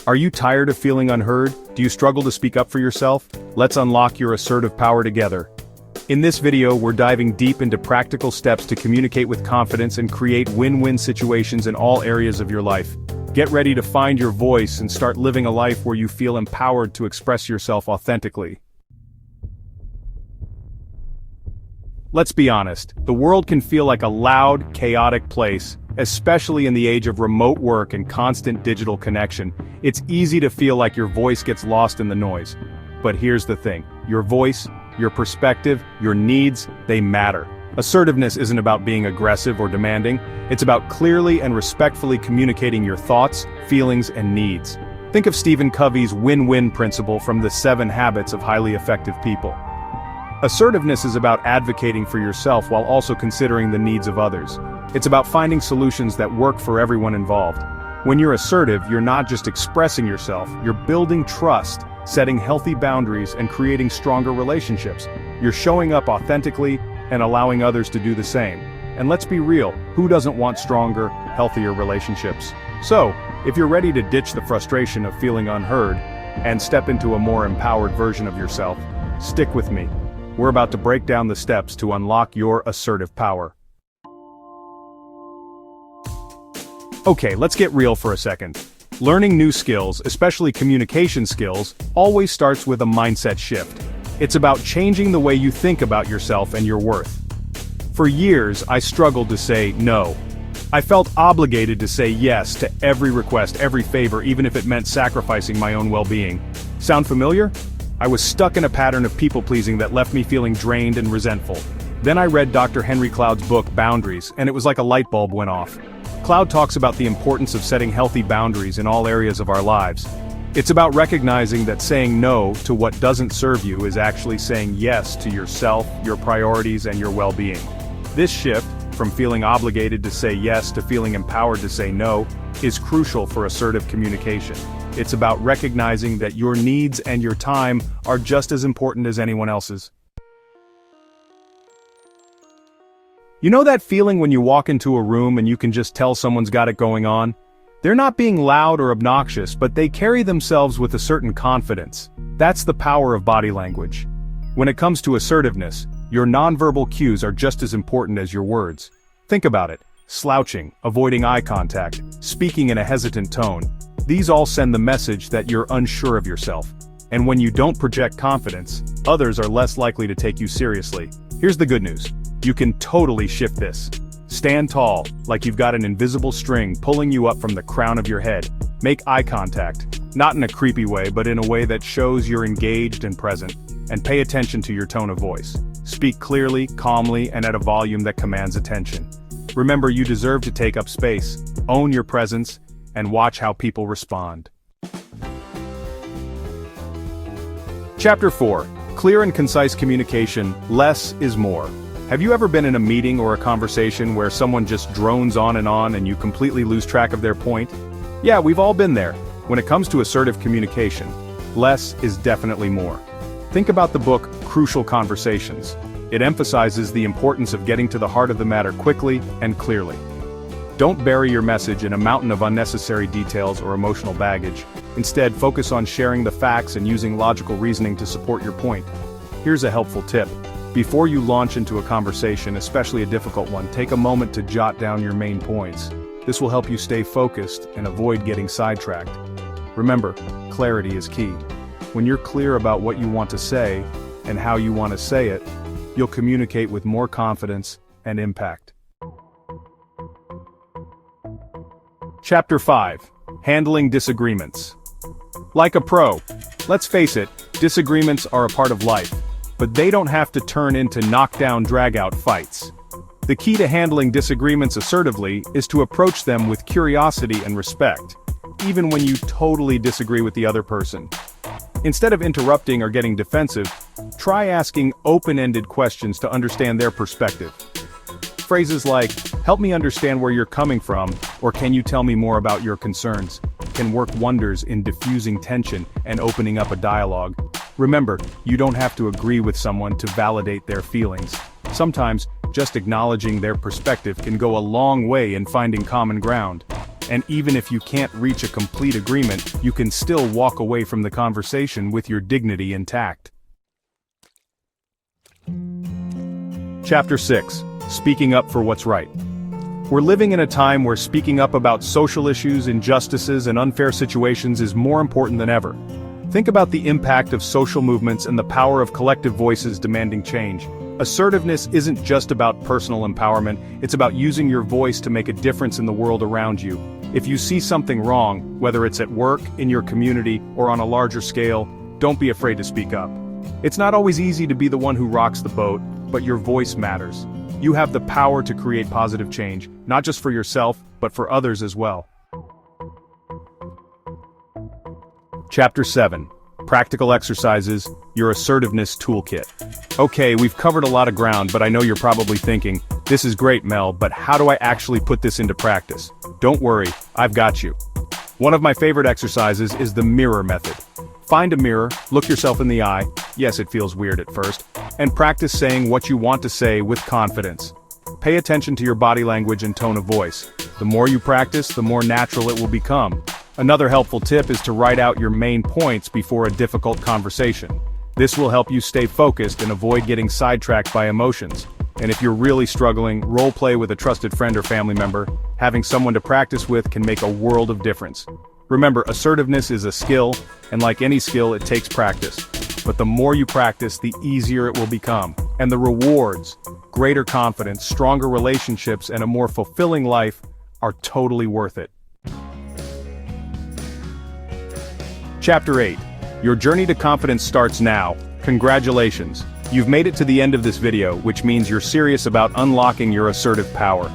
Are you tired of feeling unheard? Do you struggle to speak up for yourself? Let's unlock your assertive power together. In this video, we're diving deep into practical steps to communicate with confidence and create win-win situations in all areas of your life. Get ready to find your voice and start living a life where you feel empowered to express yourself authentically. Let's be honest, the world can feel like a loud, chaotic place, especially in the age of remote work and constant digital connection. It's easy to feel like your voice gets lost in the noise. But here's the thing, your voice, your perspective, your needs, they matter. Assertiveness isn't about being aggressive or demanding, it's about clearly and respectfully communicating your thoughts, feelings, and needs. Think of Stephen Covey's win-win principle from the 7 Habits of Highly Effective People. Assertiveness is about advocating for yourself while also considering the needs of others. It's about finding solutions that work for everyone involved. When you're assertive, you're not just expressing yourself, you're building trust, setting healthy boundaries, and creating stronger relationships. You're showing up authentically and allowing others to do the same. And let's be real, who doesn't want stronger, healthier relationships? So, if you're ready to ditch the frustration of feeling unheard and step into a more empowered version of yourself, stick with me. We're about to break down the steps to unlock your assertive power. Okay, let's get real for a second. Learning new skills, especially communication skills, always starts with a mindset shift. It's about changing the way you think about yourself and your worth. For years, I struggled to say no. I felt obligated to say yes to every request, every favor, even if it meant sacrificing my own well-being. Sound familiar? I was stuck in a pattern of people-pleasing that left me feeling drained and resentful. Then I read Dr. Henry Cloud's book, Boundaries, and it was like a light bulb went off. Cloud talks about the importance of setting healthy boundaries in all areas of our lives. It's about recognizing that saying no to what doesn't serve you is actually saying yes to yourself, your priorities, and your well-being. This shift, from feeling obligated to say yes to feeling empowered to say no, is crucial for assertive communication. It's about recognizing that your needs and your time are just as important as anyone else's. You know that feeling when you walk into a room and you can just tell someone's got it going on? They're not being loud or obnoxious, but they carry themselves with a certain confidence. That's the power of body language. When it comes to assertiveness, your nonverbal cues are just as important as your words. Think about it. Slouching, avoiding eye contact, speaking in a hesitant tone. These all send the message that you're unsure of yourself. And when you don't project confidence, others are less likely to take you seriously. Here's the good news. You can totally shift this. Stand tall, like you've got an invisible string pulling you up from the crown of your head. Make eye contact, not in a creepy way, but in a way that shows you're engaged and present. And pay attention to your tone of voice. Speak clearly, calmly, and at a volume that commands attention. Remember, you deserve to take up space, own your presence, and watch how people respond. Chapter 4. Clear and concise communication, less is more. Have you ever been in a meeting or a conversation where someone just drones on and you completely lose track of their point? Yeah, we've all been there. When it comes to assertive communication, less is definitely more. Think about the book, Crucial Conversations. It emphasizes the importance of getting to the heart of the matter quickly and clearly. Don't bury your message in a mountain of unnecessary details or emotional baggage. Instead, focus on sharing the facts and using logical reasoning to support your point. Here's a helpful tip. Before you launch into a conversation, especially a difficult one, take a moment to jot down your main points. This will help you stay focused and avoid getting sidetracked. Remember, clarity is key. When you're clear about what you want to say and how you want to say it, you'll communicate with more confidence and impact. Chapter 5. Handling Disagreements. Like a pro, let's face it, disagreements are a part of life, but they don't have to turn into knockdown, drag-out fights. The key to handling disagreements assertively is to approach them with curiosity and respect, even when you totally disagree with the other person. Instead of interrupting or getting defensive, try asking open-ended questions to understand their perspective. Phrases like, "Help me understand where you're coming from," or "Can you tell me more about your concerns?" can work wonders in diffusing tension and opening up a dialogue. Remember, you don't have to agree with someone to validate their feelings. Sometimes, just acknowledging their perspective can go a long way in finding common ground. And even if you can't reach a complete agreement, you can still walk away from the conversation with your dignity intact. Chapter 6. Speaking up for what's right. We're living in a time where speaking up about social issues, injustices, and unfair situations is more important than ever. Think about the impact of social movements and the power of collective voices demanding change. Assertiveness isn't just about personal empowerment, it's about using your voice to make a difference in the world around you. If you see something wrong, whether it's at work, in your community, or on a larger scale, don't be afraid to speak up. It's not always easy to be the one who rocks the boat, but your voice matters. You have the power to create positive change, not just for yourself, but for others as well. Chapter 7. Practical Exercises, Your Assertiveness Toolkit. Okay, we've covered a lot of ground, but I know you're probably thinking, this is great, Mel, but how do I actually put this into practice? Don't worry, I've got you. One of my favorite exercises is the mirror method. Find a mirror, look yourself in the eye, yes, it feels weird at first, and practice saying what you want to say with confidence. Pay attention to your body language and tone of voice. The more you practice, the more natural it will become. Another helpful tip is to write out your main points before a difficult conversation. This will help you stay focused and avoid getting sidetracked by emotions. And if you're really struggling, role play with a trusted friend or family member. Having someone to practice with can make a world of difference. Remember, assertiveness is a skill, and like any skill, it takes practice. But the more you practice, the easier it will become. And the rewards, greater confidence, stronger relationships, and a more fulfilling life are totally worth it. Chapter 8. Your journey to confidence starts now. Congratulations. You've made it to the end of this video, which means you're serious about unlocking your assertive power.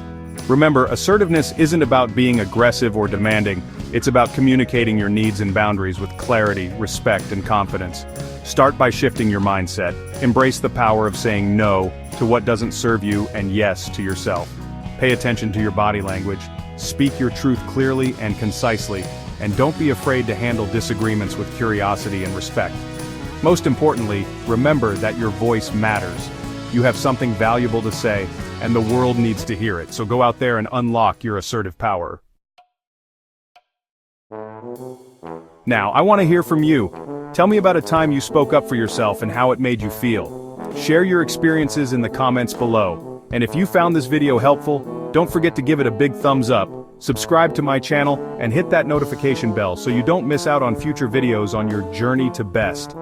Remember, assertiveness isn't about being aggressive or demanding, it's about communicating your needs and boundaries with clarity, respect, and confidence. Start by shifting your mindset. Embrace the power of saying no to what doesn't serve you and yes to yourself. Pay attention to your body language. Speak your truth clearly and concisely, and don't be afraid to handle disagreements with curiosity and respect. Most importantly, remember that your voice matters. You have something valuable to say, and the world needs to hear it, so go out there and unlock your assertive power. Now, I want to hear from you. Tell me about a time you spoke up for yourself and how it made you feel. Share your experiences in the comments below. And if you found this video helpful, don't forget to give it a big thumbs up, subscribe to my channel, and hit that notification bell so you don't miss out on future videos on your journey to best.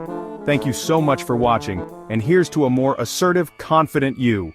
Thank you so much for watching, and here's to a more assertive, confident you.